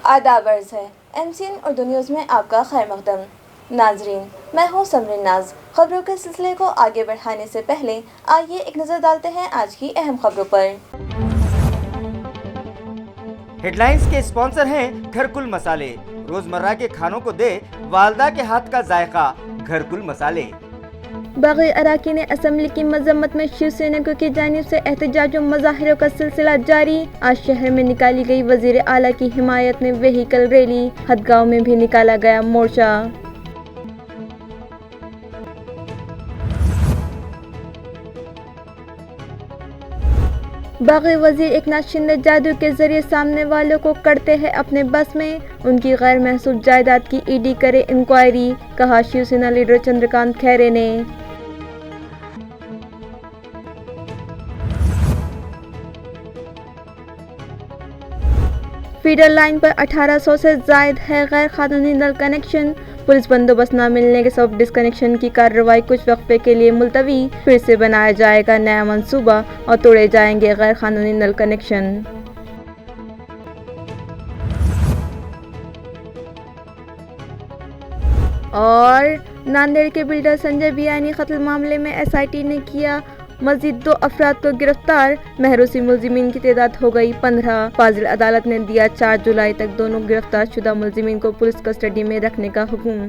आदाब अर्ज़ है MCN उर्दू न्यूज़ में आपका खैर मक़दम। नाजरीन, मैं हूँ समरीन नाज। खबरों के सिलसिले को आगे बढ़ाने से पहले आइए एक नज़र डालते हैं आज की अहम खबरों पर। हेडलाइंस के स्पॉन्सर हैं घरकुल मसाले। रोजमर्रा के खानों को दे वालदा के हाथ का जायका, घरकुल मसाले। बागी अराकीन असम्बली की मजम्मत में शिव सैनिकों की जानिब से एहतजाज व मुजाहिरों का सिलसिला जारी। आज शहर में निकाली गई वजीर आला की हिमायत में व्हीकल रैली। हदगांव में भी निकाला गया मोर्चा। बागी वजीर एकनाथ शिंदे जादू के जरिए सामने वालों को करते हैं अपने बस में। उनकी गैर महसूस जायदाद की ईडी करे इंक्वायरी, कहा शिवसेना लीडर चंद्रकांत खैरे ने। फीडर लाइन पर 1800 से जायद है गैर कानूनी नल कनेक्शन। पुलिस बंदोबस्त न मिलने के सबब डिस्कनेक्शन की कार्रवाई कुछ वक्फे के लिए मुलतवी। फिर से बनाया जाएगा नया मंसूबा और तोड़े जाएंगे गैर कानूनी नल कनेक्शन। और नांदेड़ के बिल्डर संजय बियानी कत्ल मामले में SIT ने किया मजीद 2 अफराद को गिरफ्तार। महरूसी मुलजिमीन की तादाद हो गई 15। फाजिल अदालत ने दिया 4 जुलाई तक दोनों गिरफ्तार शुदा मुलजिमीन को पुलिस कस्टडी में रखने का हुक्म।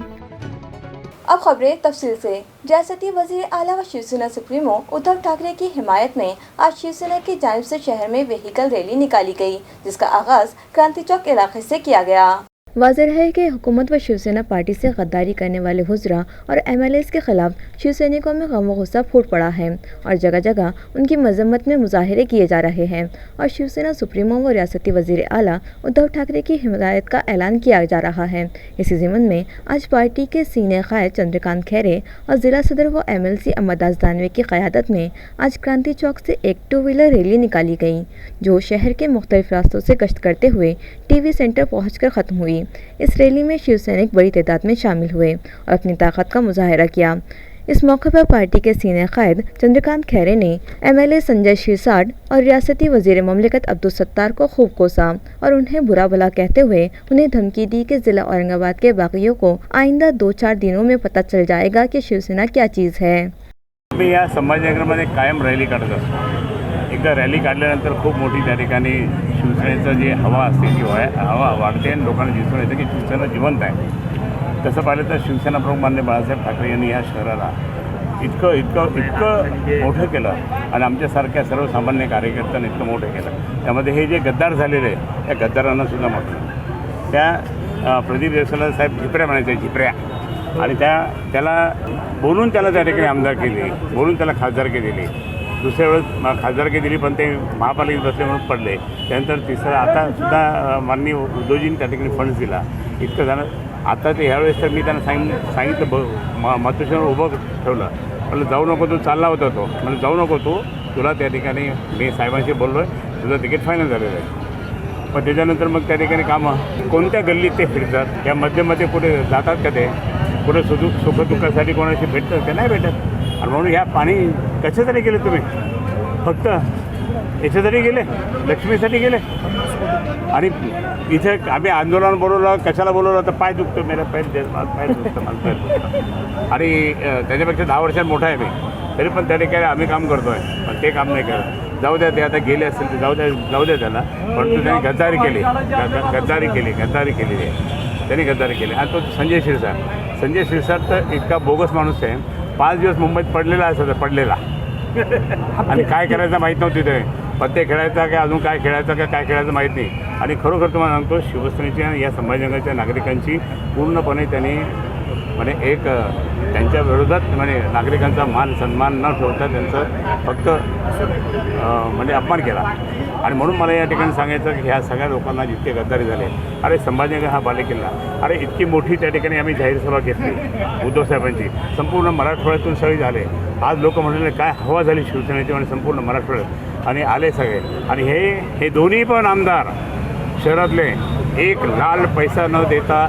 अब खबरें तफसील से। रियासती वजीर आला व शिवसेना सुप्रीमो उद्धव ठाकरे की हिमायत में आज शिवसेना की जानिब से शहर में व्हीकल रैली निकाली गई, जिसका आगाज क्रांति चौक इलाके से किया गया। वाज़ेह है कि हुकूमत व शिवसेना पार्टी से गद्दारी करने वाले हुजरा और MLAs के खिलाफ शिवसैनिकों में गम व गुस्सा फूट पड़ा है और जगह जगह उनकी मजम्मत में मुजाहिरे किए जा रहे हैं और शिवसेना सुप्रीमो व रियासती वजीर आला उद्धव ठाकरे की हिमायत का ऐलान किया जा रहा है। इसी ज़िमन में आज पार्टी के सीनियर कायद चंद्रकांत खैरे और ज़िला सदर व MLC अमरदास दानवे की क़यादत में आज क्रांति चौक से एक 2 व्हीलर रैली निकाली गई, जो शहर के मुख्तलिफ रास्तों से गश्त करते हुए TV सेंटर पहुँच कर ख़त्म हुई। इस रैली में शिव सैनिक बड़ी तादाद में शामिल हुए और अपनी ताकत का मुजाहिरा किया। इस मौके पर पार्टी के सीनियर कायद चंद्रकांत खैरे ने MLA संजय शिरसाट और रियासती वजीर ममलिकत अब्दुल सत्तार को खूब कोसा और उन्हें बुरा भला कहते हुए उन्हें धमकी दी कि जिला औरंगाबाद के बागियों को आइंदा 2-4 दिनों में पता चल जाएगा कि शिवसेना क्या चीज़ है। मी या संभाजीनगरमध्ये कायम रॅली काढत असतो। एकदा रॅली काढल्यानंतर खूप मोठी त्या ठिकाणी शिवसेनेचं जे हवा असते ती हवा वाढते आणि लोकांना दिसून येतं की शिवसेना जिवंत आहे। तसं पाहिलं तर शिवसेना प्रमुख माननीय बाळासाहेब ठाकरे यांनी या शहराला इतकं मोठं केलं आणि आमच्यासारख्या सर्वसामान्य कार्यकर्त्यांनी इतकं मोठं केलं। त्यामध्ये हे जे गद्दार झालेले आहे त्या गद्दारांना सुद्धा म्हटलं। त्या प्रदीप देशपांडे साहेब झिपऱ्या म्हणायचे, झिपऱ्या, आणि त्याला बोलून त्याला त्या ठिकाणी आमदार केली, बोलून त्याला खासदारकी दिली। दुसऱ्या वेळेस खासदारकी दिली पण ते महापालिकेत बसले म्हणून पडले। त्यानंतर तिसरं आता सुद्धा माननीय उद्धवजींनी त्या ठिकाणी फंड्स दिला। इतकं झालं आता ते ह्यावेळेस तर मी त्यांना सांगितलं मातोश्रीवर उभं ठेवलं, म्हणलं जाऊ नको, तू चालला होता तो, म्हणजे जाऊ नको तू, तुला त्या ठिकाणी मी साहेबांशी बोललो आहे, तुझं तिकीट फायनल झालेलं आहे। पण त्याच्यानंतर मग त्या ठिकाणी कामं कोणत्या गल्लीत ते फिरतात, या मध्ये कुठे जातात का ते, कुठे सुखदुःखासाठी कोणाशी भेटतात ते नाही भेटत। आणि म्हणून ह्या पाणी कशासाठी गेले तुम्ही, फक्त याच्यासाठी गेले, लक्ष्मीसाठी गेले। आणि इथे आम्ही आंदोलन बोलवलं, कशाला बोलवलं तर पाय दुखतो, मेरा पाय दुखतं, मला पाय दुखतं। आणि त्याच्यापेक्षा 10 वर्षात मोठा आहे मी, तरी पण त्या ठिकाणी आम्ही काम करतो आहे, पण ते काम नाही करत। जाऊ द्या, ते आता गेले असतील ते जाऊ द्या त्याला, परंतु त्यांनी गद्दारी केली आहे, त्यांनी गद्दारी केली। आणि तो संजय शिरसाट तर इतका बोगस माणूस आहे, 5 दिवस मुंबईत पडलेला पडलेला आणि काय करायचं माहीत नव्हती, ते पत्ते खेळायचा काय अजून काय खेळायचं माहीत नाही। आणि खरोखर तुम्हाला सांगतो शिवसेनेच्या या संभाजीनगरच्या नागरिकांची पूर्णपणे त्यांनी म्हणजे एक त्यांच्या विरोधात म्हणजे नागरिकांचा मान सन्मान न ठेवता त्यांचं फक्त म्हणजे अपमान केला। आणि म्हणून मला या ठिकाणी सांगायचं की ह्या सगळ्या लोकांना जितके गद्दारी झाले, अरे संभाजीनगर हा बालेकिल्ला, अरे इतकी मोठी त्या ठिकाणी आम्ही जाहीर सभा घेतली उद्धव साहेबांची, संपूर्ण मराठवाड्यातून सगळी झाले। आज लोक म्हणाले काय हवा झाली शिवसेनेची आणि संपूर्ण मराठवाड्यात, आणि आले सगळे। आणि हे दोन्ही पण आमदार शहरातले एक लाल पैसा न देता,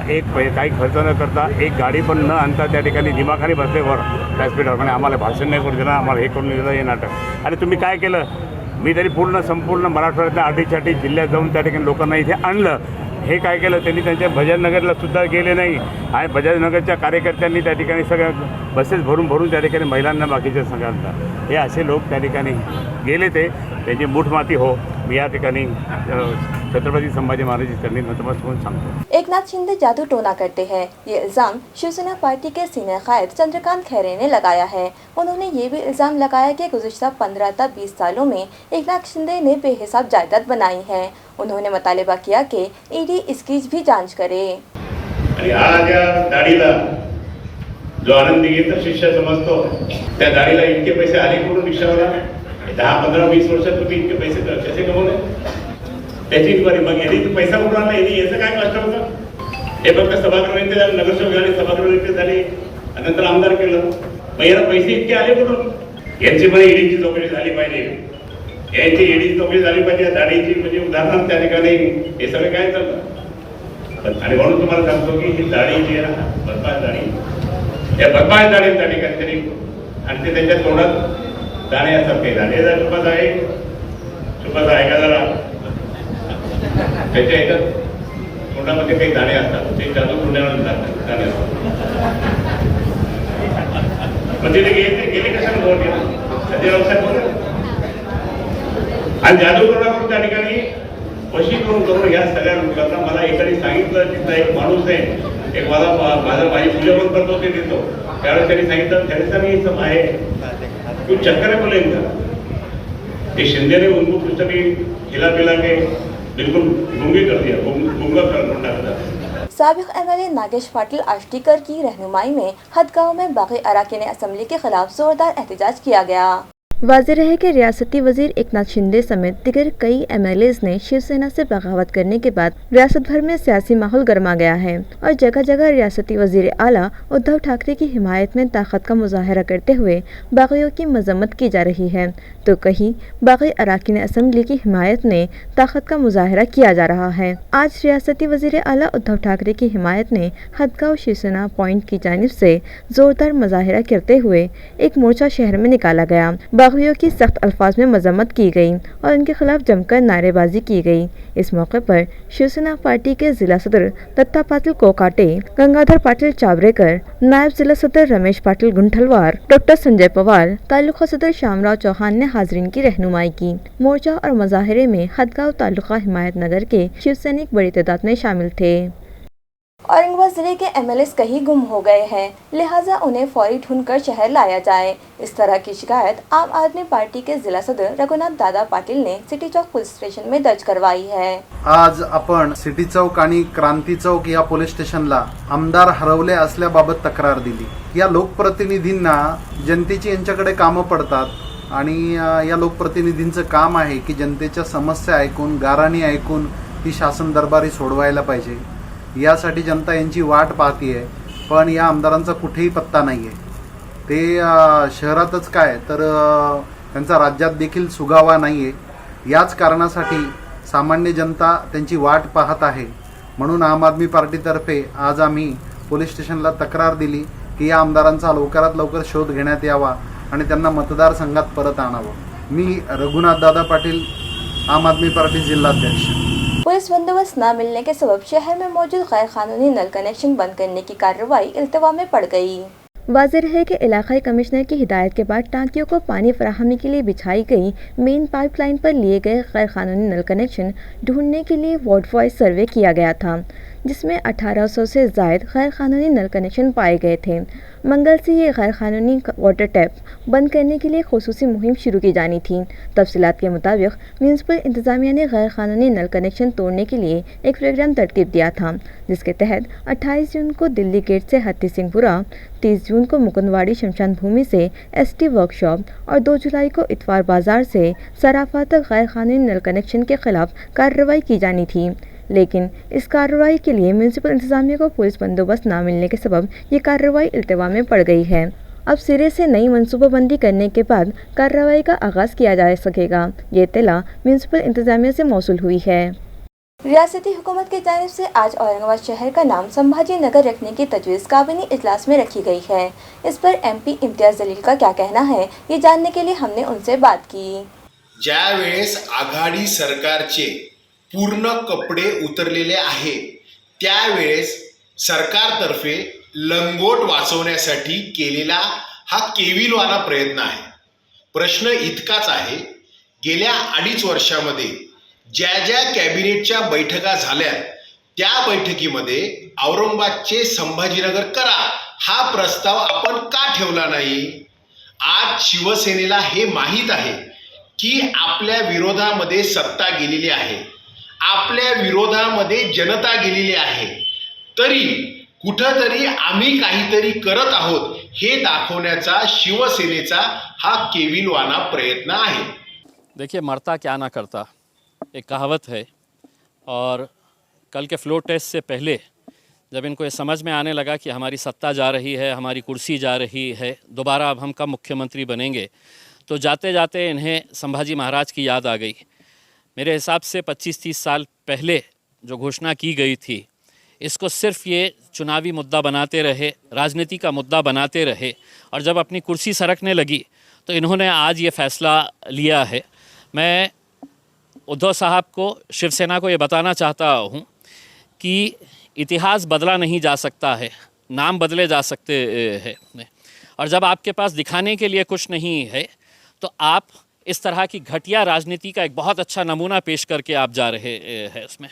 काही खर्च न करता, एक गाडी पण न आणता त्या ठिकाणी दिमाखाली बसले वर व्यासपीठावर, म्हणजे आम्हाला भाषण नाही करू दिलं, आम्हाला हे करून दिलं, हे नाटक। आणि तुम्ही काय केलं, मी तरी संपूर्ण मराठवाड्यातल्या 38 जिल्ह्यात जाऊन त्या ठिकाणी लोकांना इथे आणलं। हे काय केलं त्यांनी, त्यांच्या बजाजनगरला सुद्धा गेले नाही आणि बजाजनगरच्या कार्यकर्त्यांनी त्या ठिकाणी सगळ्या बसेस भरून त्या ठिकाणी महिलांना बाकीच्या सगळ्यांना हे असे लोक त्या ठिकाणी गेले, त्यांची मूठमाती हो. मी या ठिकाणी छत्रपती संभाजी महाराज चरणी नतमस्तक होऊन सांगतो. एकनाथ शिंदे जादू टोना करते हैं, ये इल्जाम शिवसेना पार्टी के सीनियर कायद चंद्रकांत खैरे ने लगाया है. उन्होंने ये भी इल्जाम लगाया कि गुज़िश्ता 15 से 20 सालों में एकनाथ शिंदे ने बेहिसाब जायदाद बनाई है. उन्होंने मुतालिबा किया कि ईडी इसकी भी जांच करे. आणि आज या दाढीला जो आनंदी घेतो शिष्य समजतो, त्या दाढीला इतके पैसे आले कुठून रिक्षावाला? 10, 15, 20 वर्षात तुम्ही इतके पैसे कसे कमवले? त्याची इन्क्वायरी. मग यांनी पैसा कुठून आणला? याचं काय कष्ट होतं? हे फक्त सभागृह नेते झाले, नगरसेवक झाले, सभागृह नेते झाले, नंतर आमदार केलं. मग याला पैसे इतके आले कुठून? यांची पण ईडीची चौकशी झाली पाहिजे. यांची ईडीची चौकशी झाली पाहिजे. दाढीची म्हणजे उदाहरण त्या ठिकाणी हे सगळं काय चाललं. आणि म्हणून तुम्हाला सांगतो की ही दाढी जी आहे ना, बदमाश दाढी, या बदमाश दाढी त्या ठिकाणी तरी, आणि ते त्यांच्या तोंडात दाणे असतात. काही दाणे चुपाच आहे, चुपाच आहे का जरा, त्याच्या ह्याच्यात तोंडामध्ये काही दाणे असतात, ते जादू टोण्यावर दाणे असतात. मग तिथे गेले कशाला भोट गेला संजय राऊत बोल, आणि जादू टोणा करून त्या ठिकाणी वशीकरण करून ह्या सगळ्या लोकांना. मला एकाने सांगितलं, तिथला एक माणूस आहे, एक माझी पूजा पण करतो, ते देतो. त्यावेळेस त्यांनी सांगितलं, त्याने सब आहे तू चक्कर है बोले इनका. ये शिंदे ने उनको कुछ भी खिला पिला के बिल्कुल गुंगे कर दिया, गुंगा कर दिया. साबिक एमएलए नागेश पाटिल आष्टीकर की रहनुमाई में हदगांव में बागी अराकीन असम्बली के खिलाफ जोरदार एहतजाज किया गया. वाज़ेह है कि रियासती वज़ीर एकनाथ शिंदे समेत दिगर कई एमएलएज़ ने शिवसेना से बगावत करने के बाद रियासत भर में सियासी माहौल गर्मा गया है और जगह जगह रियासती वज़ीर आला उद्धव ठाकरे की हिमायत में ताकत का मुजाहरा करते हुए बागियों की मजम्मत की जा रही है, तो कहीं बागी अराकीन असम्बली की हिमायत में ताकत का मुजाहरा किया जा रहा है. आज रियासती वज़ीर आला उद्धव ठाकरे की हिमायत ने हदगांव शिवसेना पॉइंट की जानिब से जोरदार मुजाहरा करते हुए एक मोर्चा शहर में निकाला गया. बागियों की सख्त अल्फाज में मजम्मत की गई और उनके खिलाफ जमकर नारेबाजी की गई. इस मौके पर शिवसेना पार्टी के जिला सदर दत्ता पाटिल कोकाटे, गंगाधर पाटिल चावरेकर, नायब जिला सदर रमेश पाटिल गुंठलवार, डॉक्टर संजय पवार, तालुका सदर श्यामराव चौहान ने हाजरीन की रहनुमाई की. मोर्चा और मुजाहरे में हदगांव तालुका हिमायत नगर के शिवसैनिक बड़ी तादाद में शामिल थे. औरंगाबाद जिले के एमएलएस कहीं गुम हो गए हैं, लिहाजा उन्हें फौरी ढूंढकर शहर लाया जाए. इस तरह की शिकायत आम आदमी पार्टी के जिला सदर रघुनाथ दादा पाटिल ने सिटी चौक पुलिस स्टेशन में दर्ज करवाई है. आज आपण सिटी चौक आणि क्रांती चौक या पोलीस स्टेशनला आमदार हरवले असल्याबाबत तक्रार दिली. या लोकप्रतिनिधींना जनतेची यांच्याकडे कामं पडतात आणि या लोकप्रतिनिधींचं काम आहे की जनतेच्या समस्या ऐकून, गाऱ्हाणी ऐकून ती शासन दरबारी सोडवायला पाहिजे. यासाठी जनता यांची वाट पाहतीये, पण या आमदारांचा कुठेही पत्ता नाही आहे. ते शहरातच काय तर त्यांचा राज्यात देखील सुगावा नाही आहे. याच कारणासाठी सामान्य जनता त्यांची वाट पाहत आहे. म्हणून आम आदमी पार्टीतर्फे आज आम्ही पोलीस स्टेशनला तक्रार दिली की या आमदारांचा लवकरात लवकर शोध घेण्यात यावा आणि त्यांना मतदारसंघात परत आणावं. मी रघुनाथ दादा पाटील, आम आदमी पार्टी जिल्हाध्यक्ष. पुलिस बंदोबस्त न मिलने के सबब शहर में मौजूद गैर कानूनी नल कनेक्शन बंद करने की कार्रवाई इल्तवा में पड़ गई. वाज़ेह है कि इलाकाई कमिश्नर की हिदायत के बाद टांकियों को पानी फराहमी के लिए बिछाई गई मेन पाइपलाइन पर लिए गए गैर कानूनी नल कनेक्शन ढूंढने के लिए वार्ड वाइज सर्वे किया गया था, जिसमें 1800 से ज़ायद गैर कानूनी नल कनेक्शन पाए गए थे. मंगल से ये गैर कानूनी वाटर टैप बंद करने के लिए खुसूसी मुहिम शुरू की जानी थी. तफसीलात के मुताबिक म्यूनसिपल इंतज़ामिया ने गैर कानूनी नल कनेक्शन तोड़ने के लिए एक प्रोग्राम तरतीब दिया था, जिसके तहत 28 जून को दिल्ली गेट से हत्ती सिंहपुरा, 30 जून को मुकुंदवाड़ी शमशान भूमि से एसटी वर्कशॉप और 2 जुलाई को इतवार बाजार से सराफा तक गैर कानूनी नल कनेक्शन के खिलाफ कार्रवाई की जानी थी. लेकिन इस कार्रवाई के लिए म्यूनसिपल इंतज़ामिया को पुलिस बंदोबस्त न मिलने के सबब ये कार्रवाई इल्तवा में पड़ गई है. अब सिरे से नई मनसूबाबंदी करने के बाद कार्रवाई का आगाज़ किया जा सकेगा. ये इत्तला म्यूनसिपल इंतज़ामिया से मौसूल हुई है. रियासती हुकूमत की जानिब से आज औरंगाबाद शहर का नाम संभाजी नगर रखने की तजवीज़ काबीनी इजलास में रखी गई है. इस पर MP इम्तियाज़ जलील का क्या कहना है, ये जानने के लिए हमने उनसे बात की. ज्या वेळेस आघाडी सरकारचे पूर्ण कपडे उतरलेले आहे, त्यावेळेस सरकारतर्फे लंगोट वाचवण्यासाठी केलेला हा केविलवाणा प्रयत्न आहे. प्रश्न इतकाच आहे, गेल्या 2.5 वर्षामध्ये ज्या ज्या कॅबिनेटच्या बैठका झाल्या त्या बैठकीमध्ये औरंगाबादचे संभाजीनगर करा हा प्रस्ताव आपण का ठेवला नाही? आज शिवसेनेला हे माहीत आहे की आपल्या विरोधामध्ये सत्ता गेलेली आहे, आपल्या विरोधामध्ये जनता गेलेली आहे, तरी कुठंतरी आम्ही काहीतरी करत आहोत हे दाखवण्याचा शिवसेनेचा हा केविलवाणा प्रयत्न आहे. देखिए, मरता क्या ना करता, एक कहावत है। और कल के फ्लोर टेस्ट से पहले जब इनको ये समझ में आने लगा कि हमारी सत्ता जा रही है, हमारी कुर्सी जा रही है, दोबारा अब हम कब मुख्यमंत्री बनेंगे, तो जाते जाते इन्हें संभाजी महाराज की याद आ गई। मेरे हिसाब से 25-30 साल पहले जो घोषणा की गई थी, इसको सिर्फ ये चुनावी मुद्दा बनाते रहे, राजनीति का मुद्दा बनाते रहे, और जब अपनी कुर्सी सरकने लगी तो इन्होंने आज ये फ़ैसला लिया है। मैं उद्धव साहब को, शिवसेना को ये बताना चाहता हूँ कि इतिहास बदला नहीं जा सकता है, नाम बदले जा सकते हैं, और जब आपके पास दिखाने के लिए कुछ नहीं है तो आप इस तरह की घटिया राजनीति का एक बहुत अच्छा नमूना पेश करके आप जा रहे हैं उसमें।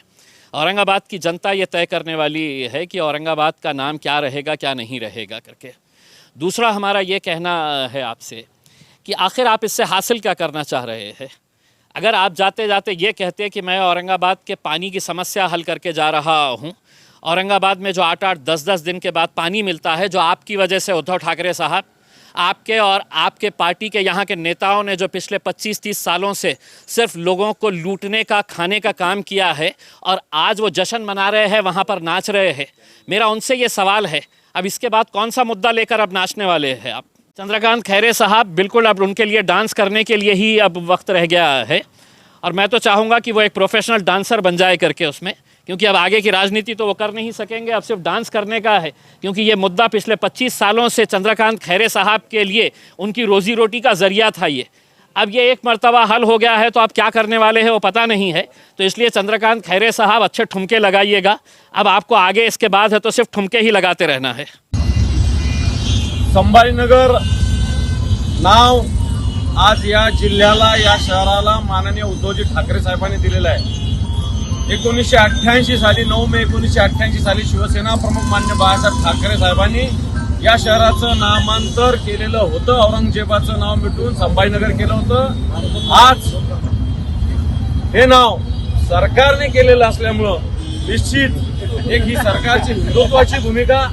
औरंगाबाद की जनता ये तय करने वाली है कि औरंगाबाद का नाम क्या रहेगा, क्या नहीं रहेगा करके। दूसरा हमारा ये कहना है आपसे कि आखिर आप इससे हासिल क्या करना चाह रहे हैं? अगर आप जाते जाते ये कहते कि मैं औरंगाबाद के पानी की समस्या हल करके जा रहा हूँ, औरंगाबाद में जो 8-8, 10-10 दिन के बाद पानी मिलता है, जो आपकी वजह से उद्धव ठाकरे साहब, आपके और आपके पार्टी के यहाँ के नेताओं ने जो पिछले 25-30 सालों से सिर्फ लोगों को लूटने का, खाने का काम किया है, और आज वो जश्न मना रहे हैं, वहाँ पर नाच रहे हैं। मेरा उनसे ये सवाल है, अब इसके बाद कौन सा मुद्दा लेकर अब नाचने वाले हैं आप? चंद्रकांत खैरे साहब, बिल्कुल अब उनके लिए डांस करने के लिए ही अब वक्त रह गया है, और मैं तो चाहूँगा कि वो एक प्रोफेशनल डांसर बन जाए करके उसमें, क्योंकि अब आगे की राजनीति तो वो कर नहीं सकेंगे, अब सिर्फ डांस करने का है, क्योंकि ये मुद्दा पिछले 25 सालों से चंद्रकांत खैरे साहब के लिए उनकी रोज़ी रोटी का ज़रिया था ये। अब ये एक मर्तबा हल हो गया है तो आप क्या करने वाले हैं वो पता नहीं है, तो इसलिए चंद्रकांत खैरे साहब अच्छे ठुमके लगाइएगा। अब आपको आगे इसके बाद है तो सिर्फ ठुमके ही लगाते रहना है। संभाजीनगर नाव आज या जिल्ह्याला, या शहराला माननीय उद्धवजी ठाकरे साहेबांनी दिलेलं आहे। 1988 साली 9 मे 1988 साली शिवसेना प्रमुख मान्य बाळासाहेब ठाकरे साहेबांनी या शहराचं नामांतर केलेलं होतं, औरंगजेबाचं नाव मिटवून संभाजीनगर केलं होतं। आज हे नाव सरकारने केलेलं असल्यामुळं निश्चित एक ही सरकारची हिंदुत्वाची भूमिका,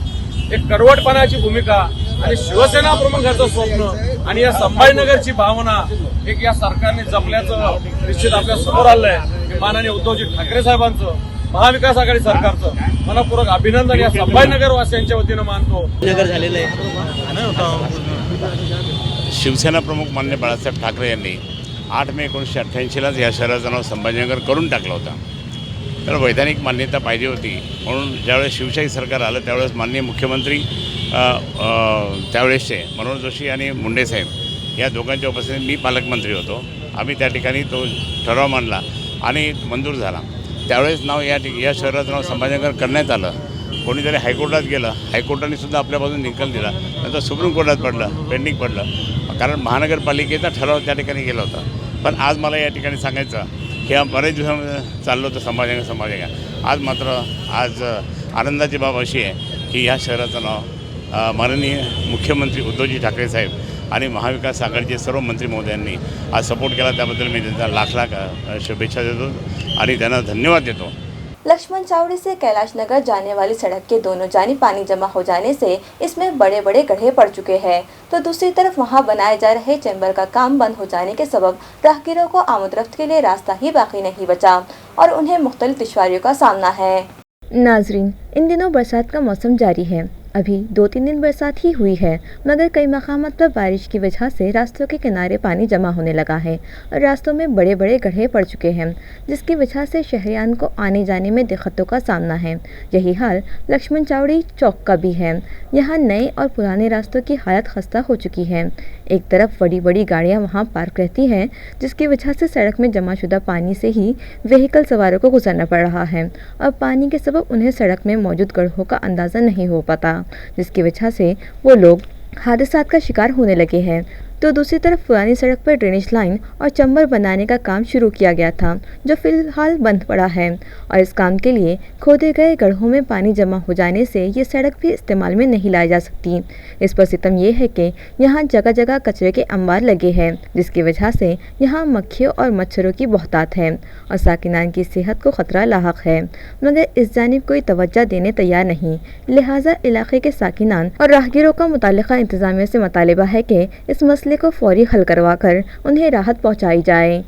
एक कडवटपणाची भूमिका आणि शिवसेना प्रमुखाचं स्वप्न आणि या संभाजीनगरची भावना एक या सरकारने जपल्याचं निश्चित आपल्या समोर आलंय। माननीय उद्धवजी ठाकरे साहेबांचं, महाविकास आघाडी सरकारचं मनपूर्वक अभिनंदन या संभाजीनगर वासियांच्या वतीनं मानतो। नगर झालेलं आहे। शिवसेना प्रमुख मान्य बाळासाहेब ठाकरे यांनी 8 मे 1988लाच या शहराचं नाव संभाजीनगर करून टाकलं होतं। तर वैधानिक मान्यता पाहिजे होती, म्हणून ज्यावेळेस शिवशाही सरकार आलं त्यावेळेस माननीय मुख्यमंत्री त्यावेळेसचे मनोहर जोशी आणि मुंडे साहेब या दोघांच्या उपस्थितीत मी पालकमंत्री होतो। आम्ही त्या ठिकाणी तो ठराव मांडला आणि मंजूर झाला। त्यावेळेस नाव या शहराचं नाव संभाजीनगर करण्यात आलं। कोणीतरी हायकोर्टात गेलं, हायकोर्टाने सुद्धा आपल्यापासून निकाल दिला, नंतर सुप्रीम कोर्टात पडलं, पेंडिंग पडलं, कारण महानगरपालिकेचा ठराव त्या ठिकाणी गेला होता। पण आज मला या ठिकाणी सांगायचं की बरेच दिवसामध्ये चाललं होतं संभाजीनगर, आज मात्र आज आनंदाची बाब अशी आहे की या शहराचं नाव माननीय मुख्यमंत्री उद्धवजी ठाकरे साहेब आणि महाविकास आघाडीचे सर्व मंत्री महोदयांनी आज सपोर्ट केला, त्याबद्दल मी त्यांचा लाख लाख शुभेच्छा देतो आणि त्यांना धन्यवाद देतो। लक्ष्मण चावड़ी से कैलाश नगर जाने वाली सड़क के दोनों जानी पानी जमा हो जाने से इसमें बड़े बड़े गड्ढे पड़ चुके हैं, तो दूसरी तरफ वहां बनाए जा रहे चैम्बर का काम बंद हो जाने के सबब राहगीरों को आमदरफ्त के लिए रास्ता ही बाकी नहीं बचा और उन्हें मुख्तलिफ दुश्वारियों का सामना है। नाजरीन, इन दिनों बरसात का मौसम जारी है अभी 2-3 दिन बरसात ही हुई है, मगर कई मकामात पर बारिश की वजह से रास्तों के किनारे पानी जमा होने लगा है और रास्तों में बड़े बड़े गड्ढे पड़ चुके हैं, जिसकी वजह से शहरियान को आने जाने में दिक्कतों का सामना है। यही हाल लक्ष्मण चावड़ी चौक का भी है। यहाँ नए और पुराने रास्तों की हालत खस्ता हो चुकी है। एक तरफ बड़ी बड़ी गाड़ियाँ वहाँ पार्क रहती हैं, जिसकी वजह से सड़क में जमाशुदा पानी से ही व्हीकल सवारों को गुजरना पड़ रहा है और पानी के सबब उन्हें सड़क में मौजूद गड्ढों का अंदाज़ा नहीं हो पाता, जिसकी वजह से वो लोग हादसात का शिकार होने लगे हैं। तो दूसरी तरफ पुरानी सड़क पर ड्रेनेज लाइन और चंबर बनाने का काम शुरू किया गया था, जो फिलहाल बंद पड़ा है और इस काम के लिए खोदे गए गड्ढों में पानी जमा हो जाने से ये सड़क भी इस्तेमाल में नहीं लाई जा सकती। इस पर सितम ये है कि यहाँ जगह जगह कचरे के अंबार लगे हैं, जिसकी वजह से यहाँ मक्खियों और मच्छरों की बहुतात है और साकिनान की सेहत को खतरा लाहक है, मगर इस जानिब कोई तवज्जो देने तैयार नहीं। लिहाजा इलाके के साकिनान और राहगीरों का मुतालिका इंतजामिया से मुतालिबा है कि इस मसले को फौरी हल करवाकर उन्हें राहत पहुंचाई जाए।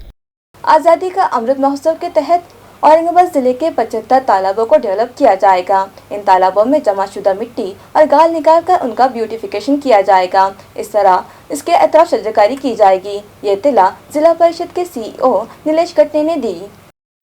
आज़ादी का अमृत महोत्सव के तहत औरंगाबाद जिले के 75 तालाबों को डेवलप किया जाएगा। इन तालाबों में जमाशुदा मिट्टी और गाल निकाल कर उनका ब्यूटिफिकेशन किया जाएगा। इस तरह इसके अतराफ शजरकारी की जाएगी। ये इत्तला जिला परिषद के CEO नीलेश कटने ने दी।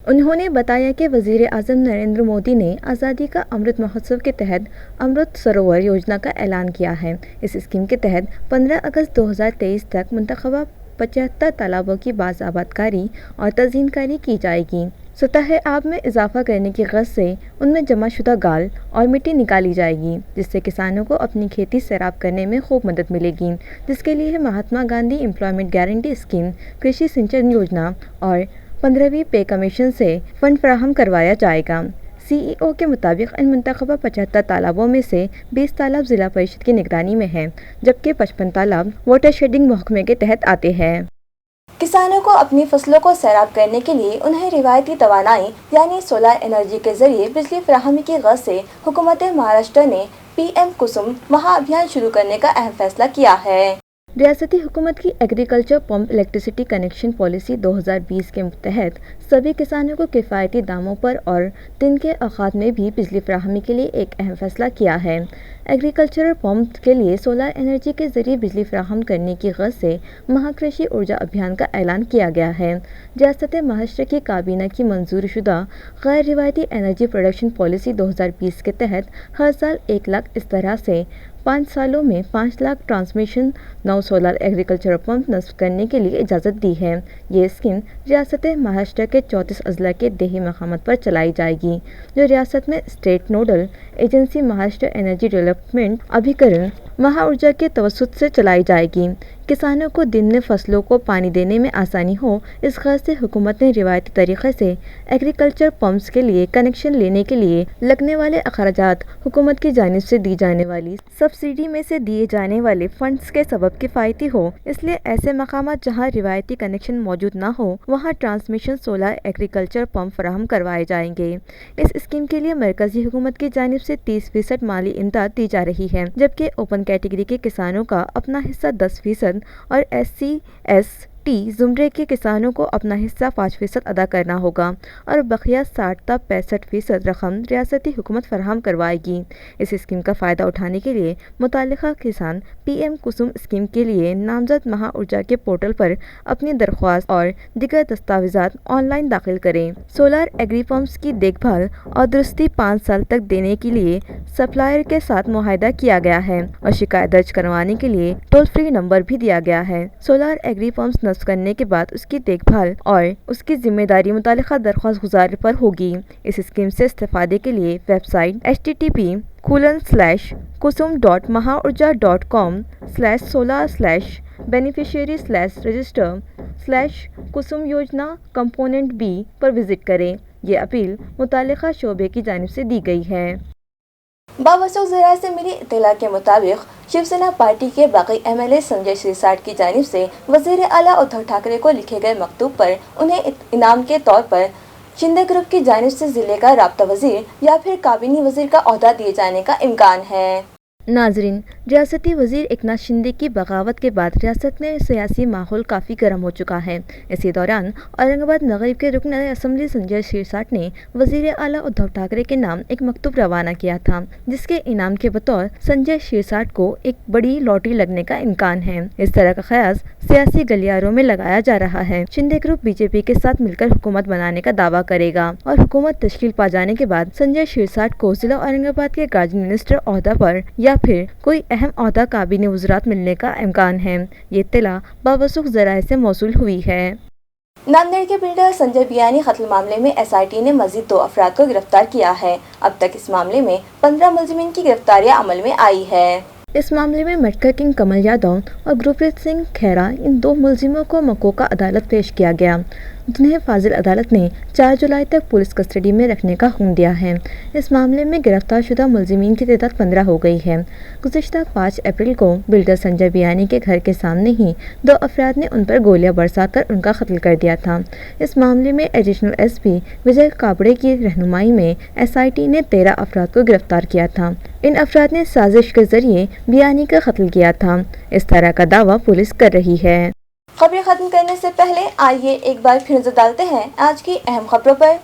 उन्होंने बताया कि वज़ीर आज़म नरेंद्र मोदी ने आज़ादी का अमृत महोत्सव के तहत अमृत सरोवर योजना का ऐलान किया है। इस स्कीम के तहत 15 अगस्त 2023 तक मुंतखबा 75 तालाबों की बाज़ाबादकारी और तज़हीनकारी की जाएगी। सतह आब में इजाफा करने की ग़र्ज़ से उनमें जमाशुदा गाल और मिट्टी निकाली जाएगी, जिससे किसानों को अपनी खेती सैराब करने में खूब मदद मिलेगी, जिसके लिए Mahatma Gandhi employment guarantee scheme, कृषि सिंचन योजना और 15वीं पे कमीशन से फंड फराहम करवाया जाएगा। CEO के मुताबिक इन मुंतखबा 75 तालाबों में से 20 तालाब जिला परिषद की निगरानी में हैं, जबकि 55 तालाब वाटर शेडिंग महकमे के तहत आते हैं। किसानों को अपनी फसलों को सैराब करने के लिए उन्हें रिवायती तवानाई यानी सोलर एनर्जी के जरिए बिजली फराहमी की ग़र्ज़ से हुकूमत महाराष्ट्र ने PM कुसुम महाअभियान शुरू करने का अहम फैसला किया है। रियासती हुकूमत की agriculture pump electricity connection policy 2020 के तहत सभी किसानों को किफ़ायती दामों पर और दिन के औकात में भी बिजली फराहमी के लिए एक अहम फैसला किया है। एग्रीकल्चरल पंप के लिए सोलर एनर्जी के जरिए बिजली फराहम करने की ग़र्ज़ से महाकृषि ऊर्जा अभियान का ऐलान किया गया है। रियासत महाराष्ट्र की काबीना की मंजूर शुदा गैर रिवायती एनर्जी प्रोडक्शन पॉलिसी 2020 के तहत हर साल 1 लाख इस तरह से 5 सालों में 5 lakh transmission 9 solar agriculture pump नस्ब करने के लिए इजाज़त दी है। ये स्कीम रियासत महाराष्ट्र के 34 अजला के देही मकामात पर चलाई जाएगी, जो रियासत में state nodal agency Maharashtra energy development अभिकरण महाऊर्जा के तवसुत से चलाई जाएगी। किसानों को दिन में फसलों को पानी देने में आसानी हो, इस ग़र्ज़ से हुकूमत ने रिवायती तरीक़े से एग्रीकल्चर पंप्स के लिए कनेक्शन लेने के लिए लगने वाले अखराजात हुकूमत की जानिब से दी जाने वाली सब्सिडी में से दिए जाने वाले फंड्स के सबब किफ़ायती हो। इसलिए ऐसे मकामात जहाँ रिवायती कनेक्शन मौजूद ना हो, वहाँ ट्रांसमिशन सोलर एग्रीकल्चर पंप फराहम करवाए जाएंगे। इस स्कीम के लिए मरकज़ी हुकूमत की जानिब से 30% माली इमदाद दी जा रही है, जबकि ओपन कैटेगरी के किसानों का अपना हिस्सा 10% और SC/ST ज़ुमरे के किसानों को अपना हिस्सा 5% अदा करना होगा और बकिया 60 से 65% रकम रियासती हुकूमत फराहम करवाएगी। इस स्कीम का फ़ायदा उठाने के लिए मुतालिका किसान PM कुसुम स्कीम के लिए नामजद महाऊर्जा के पोर्टल पर अपनी दरख्वास्त और दीगर दस्तावेज़ात ऑनलाइन दाखिल करें। सोलर एग्री पंप्स की देखभाल और दुरुस्ती 5 साल तक देने के लिए सप्लायर के साथ मुआहदा किया गया है और शिकायत दर्ज करवाने के लिए टोल फ्री नंबर भी दिया गया है। सोलर एग्री पंप्स नस्ब करने के बाद उसकी देखभाल और उसकी जिम्मेदारी मुतालिका दरख्वास्त गुजार पर होगी। इस स्कीम से इस्तेफादे के लिए वेबसाइट http://kusum.mahaurja.com/solar/beneficiary/register/kusum योजना कंपोनेंट B पर विजिट करें। ये अपील मुतालिका शोबे की जानिब से दी गई है। बावसूख ज़राए से मिली इत्तला के मुताबिक शिवसेना पार्टी के बाकी MLA संजय सिरसाट की जानिब से वज़ीर आला उद्धव ठाकरे को लिखे गए मकतूब पर उन्हें इनाम के तौर पर शिंदे ग्रुप की जानिब से जिले का राब्ता वज़ीर या फिर काबीनी वज़ीर का ओहदा दिए जाने का इम्कान है। नाजरीन, रियासती वजीर एकनाथ शिंदे की बगावत के बाद रियासत में सियासी माहौल काफ़ी गर्म हो चुका है। इसी दौरान औरंगाबाद मगरिब के रुकन असम्बली संजय शिरसाट ने वजीर आला उद्धव ठाकरे के नाम एक मकतूब रवाना किया था, जिसके इनाम के बतौर संजय शिरसाट को एक बड़ी लॉटरी लगने का इम्कान है। इस तरह का कयास सियासी गलियारों में लगाया जा रहा है। शिंदे ग्रुप बीजेपी के साथ मिलकर हुकूमत बनाने का दावा करेगा और हुकूमत तश्कील पा जाने के बाद संजय शिरसाट को जिला औरंगाबाद के गार्जियन मिनिस्टर ओहदा पर या फिर कोई अहम ओहदा काबीने वज़रात मिलने का इम्कान है। ये इत्तला बावसूख ज़राए से मौसूल हुई है। नांदेड़ के बिल्डर संजय बियानी कत्ल मामले में एसआईटी ने मजीद 2 अफराद को गिरफ्तार किया है। अब तक इस मामले में 15 मुलजिमीन की गिरफ्तारियां अमल में आई है। इस मामले में मटका किंग कमल यादव और गुरप्रीत सिंह खेरा इन 2 मुलजिमों को मकोका अदालत पेश किया गया, जिन्हें फाजिल अदालत ने 4 जुलाई तक पुलिस कस्टडी में रखने का हुक्म दिया है। इस मामले में गिरफ्तार शुदा मुलजिमीन की तादाद 15 हो गई है। गुज़िश्ता 5 अप्रैल को बिल्डर संजय बियानी के घर के सामने ही 2 अफराद ने उन पर गोलियां बरसाकर उनका कत्ल कर दिया था। इस मामले में एडिशनल एसपी विजय काबड़े की रहनुमाई में एसआईटी ने 13 अफराद को गिरफ्तार किया था। इन अफराद ने साजिश के जरिए बियानी का कत्ल किया था। इस तरह का दावा पुलिस कर रही है। खबरें खत्म करने से पहले आइए एक बार फिर नजर डालते हैं आज की अहम खबरों पर।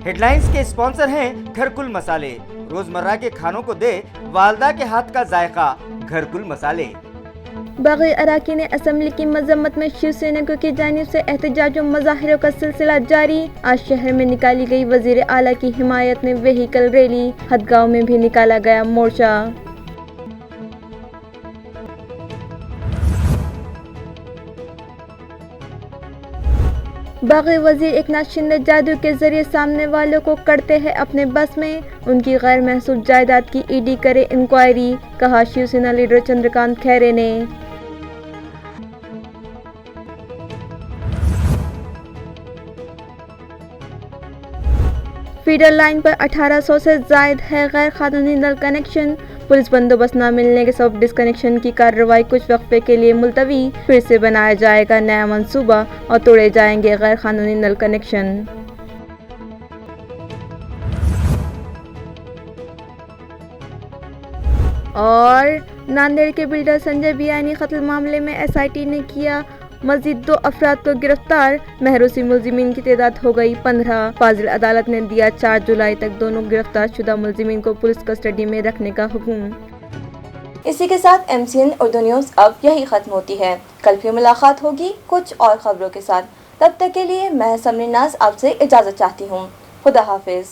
हेडलाइंस के स्पॉन्सर हैं घरकुल मसाले। रोजमर्रा के खानों को दे वालदा के हाथ का जायका, घरकुल मसाले। बागी अराकीन असम्बली की मजम्मत में शिवसैनिकों की जानिब से एहतजाज और मज़ाहिरों का सिलसिला जारी। आज शहर में निकाली गई वजीर आला की हिमायत में व्हीकल रैली। हदगांव में भी निकाला गया मोर्चा। बागी वजीर एकनाथ शिंदे जादू के जरिए सामने वालों को करते हैं अपने बस में। उनकी गैर महसूस जायदाद की ईडी करे इंक्वायरी, कहा शिवसेना लीडर चंद्रकांत खैरे ने। फीडर लाइन पर 1800 से जायद है गैर कानूनी नल कनेक्शन। पुलिस बंदोबस्त न मिलने के सबब डिस्कनेक्शन की कार्रवाई कुछ वक्फे के लिए मुलतवी। फिर से बनाया जाएगा नया मंसूबा और तोड़े जाएंगे गैर कानूनी नल कनेक्शन। और नांदेड़ के बिल्डर संजय बियानी कत्ल मामले में एसआईटी ने किया मजीद 2 अफराद को गिरफ्तार। महरूसी मुलजिमीन की तादाद हो गई 15। फाजिल अदालत ने दिया 4 जुलाई तक दोनों गिरफ्तार शुदा मुलजिमीन को पुलिस कस्टडी में रखने का हुक्म। इसी के साथ MCN उर्दू न्यूज़ अब यही खत्म होती है। कल फिर मुलाकात होगी कुछ और खबरों के साथ। तब तक के लिए मैं समरीन नाज आपसे इजाज़त चाहती हूँ। खुदा हाफिज।